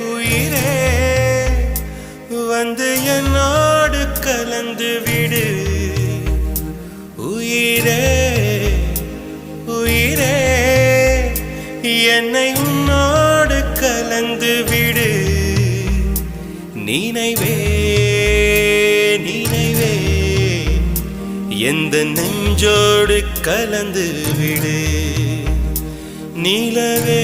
உயிரே வந்து என்னோடு கலந்து விடு உயிரே உயிரே என்னை உன்னோடு கலந்து விடு நினைவே நினைவே எந்த நெஞ்சோடு கலந்து விடு நிலவே